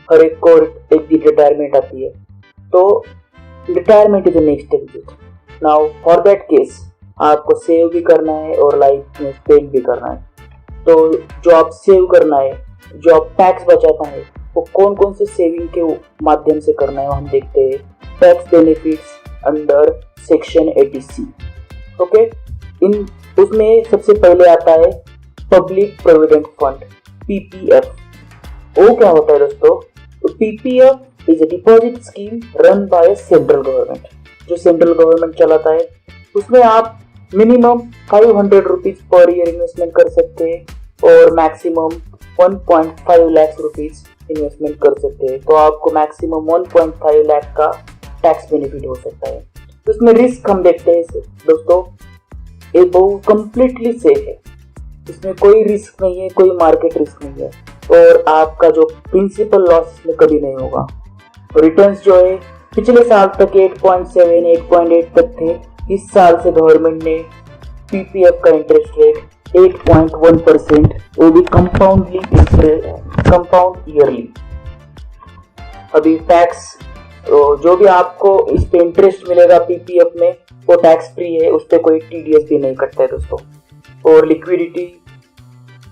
हर एक को एक दिन रिटायरमेंट आती है, तो retirement is the next exit. Now for that case आपको सेव भी करना है और लाइफ में स्पेंड भी करना है। तो जो आप सेव करना है, जो आप टैक्स बचाता है, वो कौन कौन से सेविंग के माध्यम से करना है, हम देखते हैं। Tax benefits under section 80C। Okay, in उसमें सबसे पहले आता है पब्लिक प्रोविडेंट फंड, PPF। वो क्या होता है दोस्तों? PPF is a deposit scheme run by central government, जो सेंट्रल गवर्नमेंट चलाता है। उसमें आप minimum 500 rupees per year investment कर सकते हैं और मैक्सिमम 1.5 लाख रुपीज इन्वेस्टमेंट कर सकते हैं। तो आपको मैक्सिमम 1.5 लाख का टैक्स बेनिफिट हो सकता है। तो इसमें रिस्क हम देखते हैं दोस्तों, ये बहुत कंप्लीटली सेफ है, इसमें कोई रिस्क नहीं है, कोई मार्केट रिस्क नहीं है, और आपका जो प्रिंसिपल लॉस इसमें कभी नहीं होगा। रिटर्न्स जो है पिछले साल तक 8.7 8.8 तक थे। इस साल से गवर्नमेंट ने PPF का इंटरेस्ट रेट 8.1%, वो भी कंपाउंड ईयरली। अभी टैक्स जो भी आपको इस पे इंटरेस्ट मिलेगा PPF में, वो टैक्स फ्री है, उस पर कोई TDS भी नहीं कटता है दोस्तों। और लिक्विडिटी,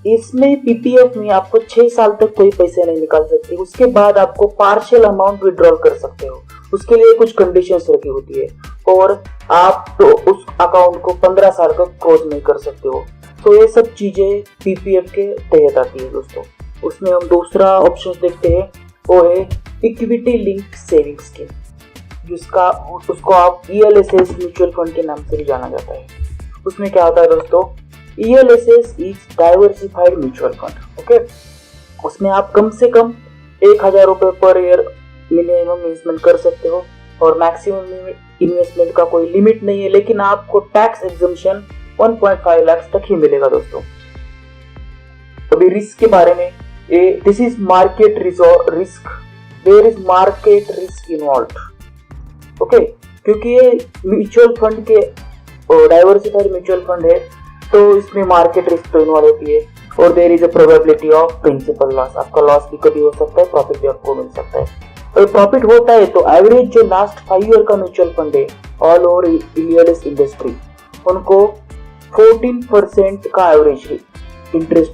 इसमें PPF में आपको 6 साल तक कोई पैसे नहीं निकाल सकते, उसके बाद आपको पार्शियल अमाउंट विड्रॉल कर सकते हो। उसके लिए कुछ कंडीशंस रखी होती है, और आप तो उस अकाउंट को 15 साल तक क्लोज नहीं कर सकते हो। तो ये सब चीजें PPF के तहत आती है दोस्तों। उसमें हम दूसरा ऑप्शन देखते हैं, वो है इक्विटी लिंक सेविंग स्कीम, जिसका उसको आप ELSS म्यूचुअल फंड के नाम से भी जाना जाता है। उसमें क्या होता है दोस्तों? ELSS is diversified mutual fund. Okay, उसमें आप कम से कम 1000 रुपए पर ईयर मिनिमम इन्वेस्टमेंट कर सकते हो, और मैक्सिमम इन्वेस्टमेंट का कोई लिमिट नहीं है, लेकिन आपको टैक्स एग्जम्पशन 1.5 लाख तक ही मिलेगा दोस्तों। अभी रिस्क के बारे में, this is market risk, there is market risk involved. Okay, क्योंकि ये म्यूचुअल फंड के डाइवर्सिफाइड म्यूचुअल फंड है, तो इसमें मार्केट रिस्क तो इन्वॉल्व होती है, और there is a probability of principal loss. आपका लॉस भी कभी हो सकता है, प्रॉफिट भी आपको मिल सकता है। और प्रॉफिट होता है तो एवरेज जो लास्ट 5 ईयर का म्यूचुअल फंड है ऑल ओवर ELSS इंडस्ट्री, उनको 14% का एवरेज इंटरेस्ट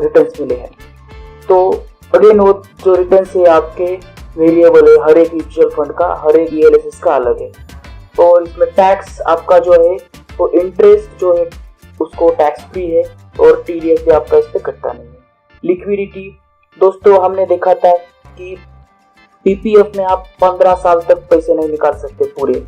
रिटर्न्स मिले हैं। तो अगेन वो जो रिटर्न्स है आपके वेरिएबल है, हर एक म्यूचुअल फंड का, हर एक ELSS का अलग है। और इसमें टैक्स आपका जो है वो इंटरेस्ट जो है उसको टैक्स फ्री है, और TDS भी आपका इस पे कटता नहीं है। लिक्विडिटी दोस्तों, हमने देखा था कि PPF में आप 15 साल तक पैसे नहीं निकाल सकते पूरे,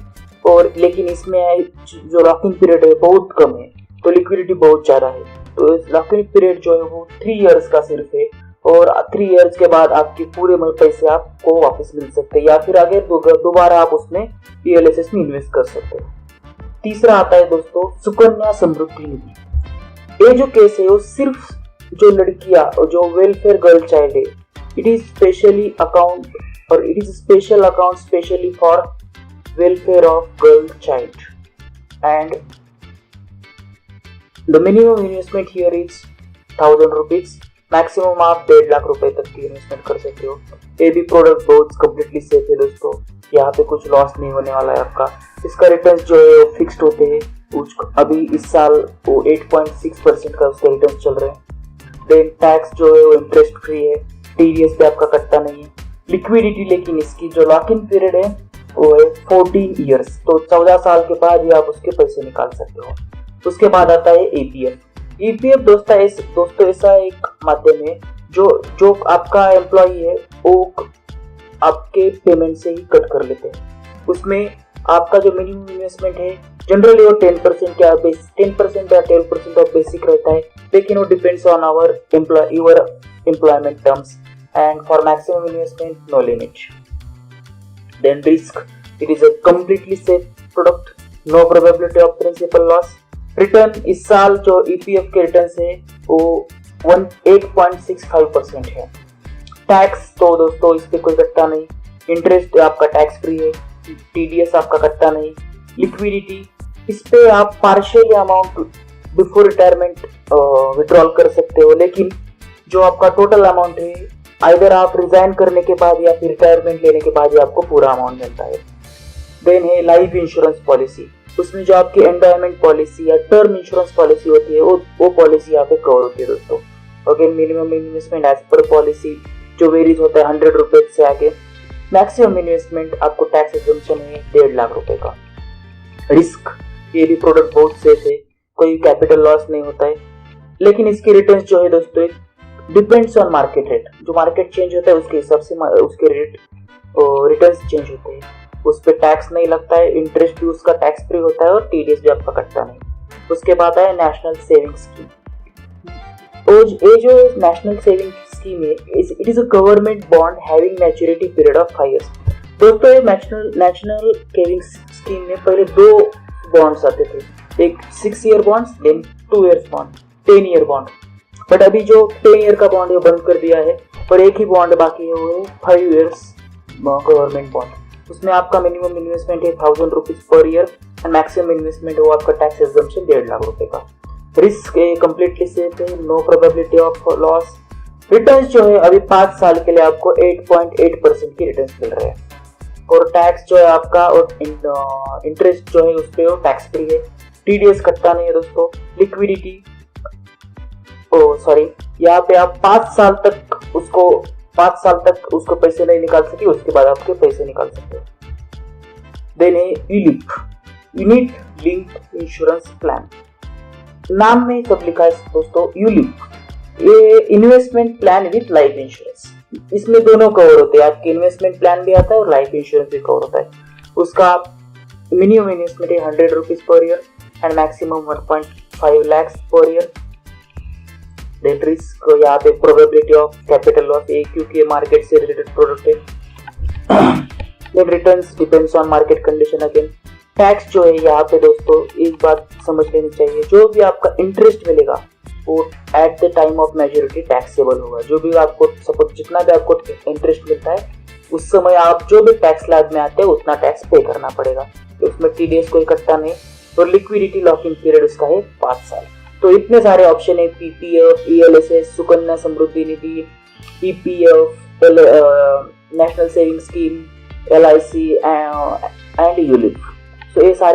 और लेकिन इसमें जो लॉकिंग पीरियड है बहुत कम है, तो लिक्विडिटी बहुत ज़्यादा है। तो इस लॉकिंग पीरियड जो है वो 3 इयर्स का सिर्फ है, और 3 इयर्स के बाद आपके पूरे पैसे आपको वापस मिल सकते हैं, या फिर आगे दोबारा आप उसमें ELSS में इन्वेस्ट कर सकते हैं। तीसरा आता है दोस्तों सुकन्या समृद्धि निधि। ये जो केस है वो सिर्फ जो लड़कियां, जो वेलफेयर गर्ल चाइल्ड है, it is specially account, or it is a special account specially for welfare of girl child, and the minimum investment here is 1000 rupees, maximum आप 1.5 लाख रुपए तक की इन्वेस्टमेंट कर सकते हो। ये भी प्रोडक्ट बहुत कम्प्लीटली सेफ है दोस्तों, यहाँ पे कुछ लॉस नहीं होने वाला है आपका। इसका रिटर्न्स जो है वो फिक्स्ड होते हैं, अभी इस साल वो 8.6% का उसका रिटर्न चल रहे हैं। देन टैक्स जो है वो इंटरेस्ट फ्री है, TDS पे आपका कटता नहीं है। लिक्विडिटी, लेकिन इसकी जो लॉक इन पीरियड है वो है 14 ईयर्स, तो 14 साल के बाद ही आप उसके पैसे निकाल सकते हो। उसके बाद आता है EPF दोस्तों ऐसा एक माध्यम है जो आपका एम्प्लॉई है वो आपके पेमेंट से ही कट कर लेते हैं। उसमें आपका जो मिनिमम इन्वेस्टमेंट है जनरली वो 10% या 12% ऑफ बेसिक रहता है, लेकिन वो depends on your employment terms, and for maximum investment no limit. Then risk, it is a completely safe product, no probability of principal loss. Return इस साल जो EPF के रिटर्न है वो 8.65% है। टैक्स तो दोस्तों इस पे कोई कटता नहीं, इंटरेस्ट आपका टैक्स फ्री है, TDS आपका कटता नहीं। लिक्विडिटी, इस पे आप partial amount before retirement withdrawal कर सकते हो, लेकिन जो आपका टोटल अमाउंट है आइदर आप रिजाइन करने के बाद या फिर रिटायरमेंट लेने के बाद ही आपको पूरा अमाउंट मिलता है। देन है लाइफ इंश्योरेंस पॉलिसी, उसमें जो आपकी एंडोमेंट पॉलिसी या टर्म इंश्योरेंस पॉलिसी होती है वो पॉलिसी यहाँ पे कवर होती है दोस्तों। Okay, minimum investment as per policy जो वेरीज होता है 100 रुपए से आगे। मैक्सिमम इन्वेस्टमेंट आपको टैक्स एग्जम्पशन है 1.5 लाख रुपए का। रिस्क, ये भी प्रोडक्ट बहुत सेफ है, कोई कैपिटल लॉस नहीं होता है, लेकिन इसके रिटर्न्स जो है दोस्तों डिपेंड्स ऑन मार्केट रेट। जो मार्केट चेंज होता है उसके हिसाब से उसके रेट रिटर्न्स चेंज होते हैं। उस पर टैक्स नहीं लगता है, इंटरेस्ट भी उसका टैक्स फ्री होता है और टीडीएस भी आपका कटता नहीं। उसके बाद है नेशनल सेविंग स्कीम। ये जो नेशनल सेविंग स्कीम है, it is a government bond having maturity period of 5 years। दोस्तों ये नेशनल सेविंग स्कीम में पहले 2 बॉन्ड्स आते थे, एक 6 year bonds, then 2 years bond, 10 year bond. But अभी जो 10 year का बॉन्ड है बंद कर दिया है और एक ही बॉन्ड बाकी है, वो है 5 years गवर्नमेंट बॉन्ड। उसमें आपका मिनिमम इन्वेस्टमेंट है 1000 rupees per year and maximum investment वो आपका टैक्स एग्जम्पशन 1.5 लाख रुपए का। रिस्क कंप्लीटली सेफ है, no probability of loss. Returns जो है अभी 5 साल के लिए आपको 8.8% की रिटर्न्स मिल रहे हैं और टैक्स जो है आपका और इंटरेस्ट जो है उस पर वो टैक्स फ्री है, टीडीएस कटता नहीं है दोस्तों। लिक्विडिटी यहाँ पे आप 5 साल तक उसको पैसे नहीं निकाल सके, उसके बाद आपके पैसे निकाल सकते हो। देन है यूनिट लिंक्ड इंश्योरेंस प्लान, नाम में सब लिखा है दोस्तों यूलिप। ये investment plan with life insurance, इसमें दोनों कवर होते हैं, आपके इन्वेस्टमेंट प्लान भी आता है और लाइफ इंश्योरेंस भी कवर होता है। उसका मिनिमम इन्वेस्टमेंट है 100 rupees per year and maximum 1.5 lakh per year. Then risk, यहाँ पे प्रोबेबिलिटी ऑफ कैपिटल लॉस है क्योंकि ये मार्केट से रिलेटेड प्रोडक्ट है। Then returns depends on market condition again. Tax जो है यहाँ पे दोस्तों एक बात समझ लेनी चाहिए, जो भी आपका इंटरेस्ट मिलेगा वो at the time of maturity taxable होगा। जो भी आपको सपोज जितना भी आपको इंटरेस्ट मिलता है उस समय आप जो भी टैक्स स्लैब में आते हैं उतना टैक्स पे करना पड़ेगा, उसमें टीडीएस कोई कटता नहीं। और लिक्विडिटी लॉकिंग पीरियड उसका है 5 साल। तो इतने सारे ऑप्शन है, PPF, ELSS, Sukanya Samriddhi Nidhi, EPF, national saving scheme, LIC and ULIP. तो ये सारे